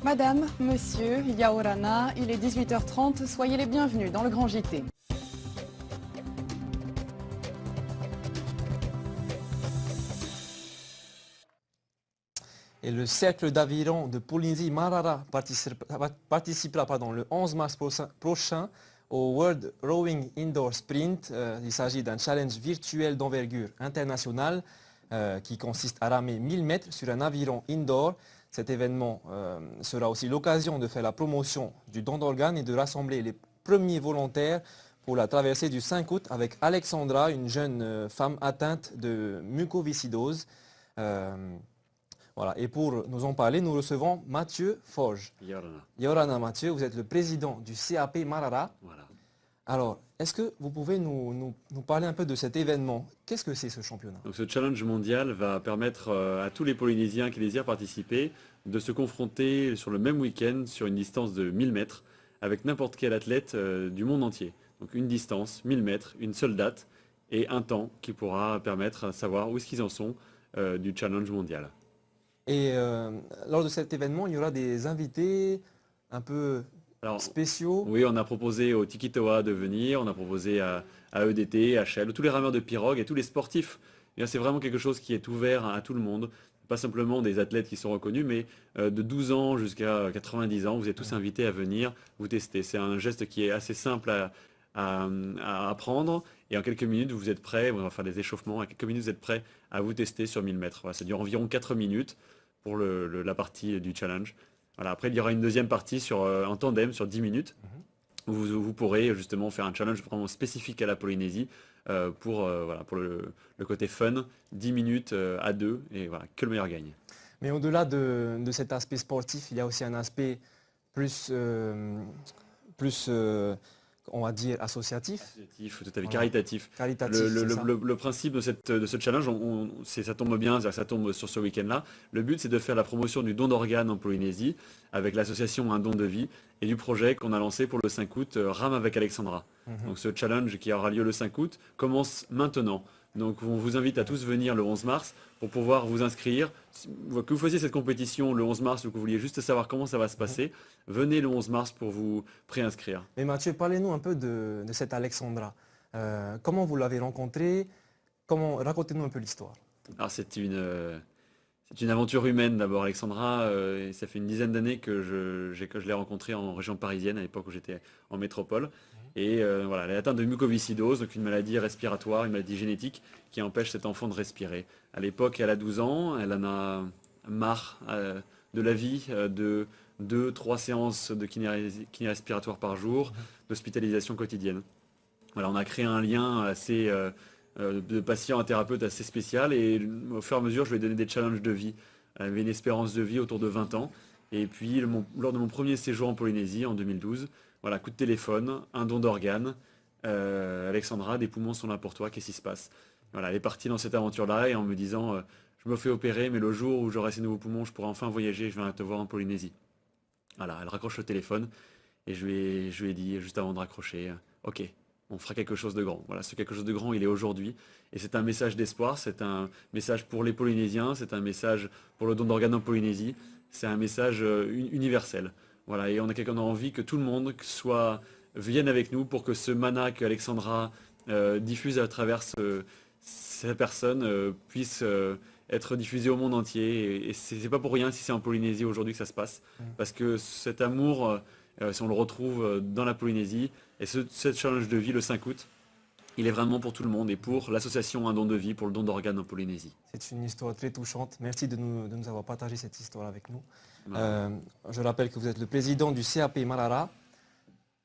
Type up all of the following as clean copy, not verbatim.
Madame, monsieur, Yaorana, il est 18h30, soyez les bienvenus dans le Grand JT. Et le cercle d'aviron de Polynésie Marara participera le 11 mars prochain au World Rowing Indoor Sprint. Il s'agit d'un challenge virtuel d'envergure internationale qui consiste à ramer 1000 mètres sur un aviron indoor. Cet événement sera aussi l'occasion de faire la promotion du don d'organes et de rassembler les premiers volontaires pour la traversée du 5 août avec Alexandra, une jeune femme atteinte de mucoviscidose. Voilà. Et pour nous en parler, nous recevons Mathieu Forge. Yorana. Yorana Mathieu, vous êtes le président du CAP Marara. Voilà. Alors, est-ce que vous pouvez nous parler un peu de cet événement? Qu'est-ce que c'est ce championnat? Donc ce challenge mondial va permettre à tous les Polynésiens qui désirent participer de se confronter sur le même week-end sur une distance de 1000 mètres avec n'importe quel athlète du monde entier. Donc une distance, 1000 mètres, une seule date et un temps qui pourra permettre de savoir où est-ce qu'ils en sont du challenge mondial. Et lors de cet événement, il y aura des invités un peu spéciaux. Oui, on a proposé au Tikitoa de venir, on a proposé à EDT, à Shell, tous les rameurs de pirogue et tous les sportifs. C'est vraiment quelque chose qui est ouvert à tout le monde. Pas simplement des athlètes qui sont reconnus, mais de 12 ans jusqu'à 90 ans, vous êtes tous invités à venir vous tester. C'est un geste qui est assez simple à apprendre. Et en quelques minutes, vous êtes prêts, on va faire des échauffements, en quelques minutes, vous êtes prêts à vous tester sur 1000 mètres. Voilà, ça dure environ 4 minutes pour la partie du challenge. Voilà, après, il y aura une deuxième partie en tandem sur 10 minutes, où vous pourrez justement faire un challenge vraiment spécifique à la Polynésie pour le côté fun, 10 minutes à deux, et voilà, que le meilleur gagne. Mais au-delà de cet aspect sportif, il y a aussi un aspect plus on va dire associatif. Associatif, tout à fait, caritatif. Caritatif, le principe de ce challenge, ça tombe bien, ça tombe sur ce week-end-là. Le but, c'est de faire la promotion du don d'organes en Polynésie avec l'association Un don de vie et du projet qu'on a lancé pour le 5 août, Rame avec Alexandra. Donc ce challenge qui aura lieu le 5 août commence maintenant. Donc on vous invite à tous venir le 11 mars pour pouvoir vous inscrire. Que vous fassiez cette compétition le 11 mars ou que vous vouliez juste savoir comment ça va se passer, venez le 11 mars pour vous préinscrire. Mais Mathieu, parlez-nous un peu de cette Alexandra. Comment vous l'avez rencontrée? Racontez-nous un peu l'histoire. Alors c'est une aventure humaine d'abord, Alexandra. Ça fait une dizaine d'années que je l'ai rencontrée en région parisienne, à l'époque où j'étais en métropole. Et voilà, elle est atteinte de mucoviscidose, donc une maladie respiratoire, une maladie génétique qui empêche cet enfant de respirer. À l'époque, elle a 12 ans, elle en a marre de la vie, de 2-3 séances de kiné respiratoire par jour, d'hospitalisation quotidienne. Voilà, on a créé un lien assez de patient à thérapeute assez spécial et au fur et à mesure, je lui ai donné des challenges de vie. Elle avait une espérance de vie autour de 20 ans. Et puis, lors de mon premier séjour en Polynésie en 2012, voilà, coup de téléphone, un don d'organes. Alexandra, des poumons sont là pour toi, qu'est-ce qui se passe? Voilà, elle est partie dans cette aventure-là et en me disant je me fais opérer, mais le jour où j'aurai ces nouveaux poumons, je pourrai enfin voyager, je viens te voir en Polynésie. Voilà, elle raccroche le téléphone et je lui ai dit juste avant de raccrocher ok, on fera quelque chose de grand. Voilà, ce quelque chose de grand, il est aujourd'hui. Et c'est un message d'espoir, c'est un message pour les Polynésiens, c'est un message pour le don d'organes en Polynésie, c'est un message universel. Voilà, et on a envie que tout le monde vienne avec nous pour que ce mana que Alexandra diffuse à travers cette personne puisse être diffusé au monde entier. Et c'est pas pour rien si c'est en Polynésie aujourd'hui que ça se passe. Parce que cet amour, si on le retrouve dans la Polynésie, et ce challenge de vie le 5 août, il est vraiment pour tout le monde et pour l'association Un don de vie pour le don d'organes en Polynésie. C'est une histoire très touchante. Merci de nous avoir partagé cette histoire avec nous. Je rappelle que vous êtes le président du CAP Marara.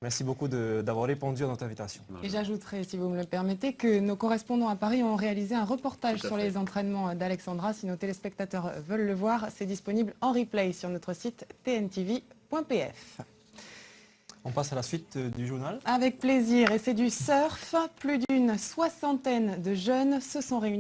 Merci beaucoup d'avoir répondu à notre invitation. Et j'ajouterai, si vous me le permettez, que nos correspondants à Paris ont réalisé un reportage sur les entraînements d'Alexandra. Si nos téléspectateurs veulent le voir, c'est disponible en replay sur notre site tntv.pf. On passe à la suite du journal. Avec plaisir, et c'est du surf. Plus d'une 60aine de jeunes se sont réunis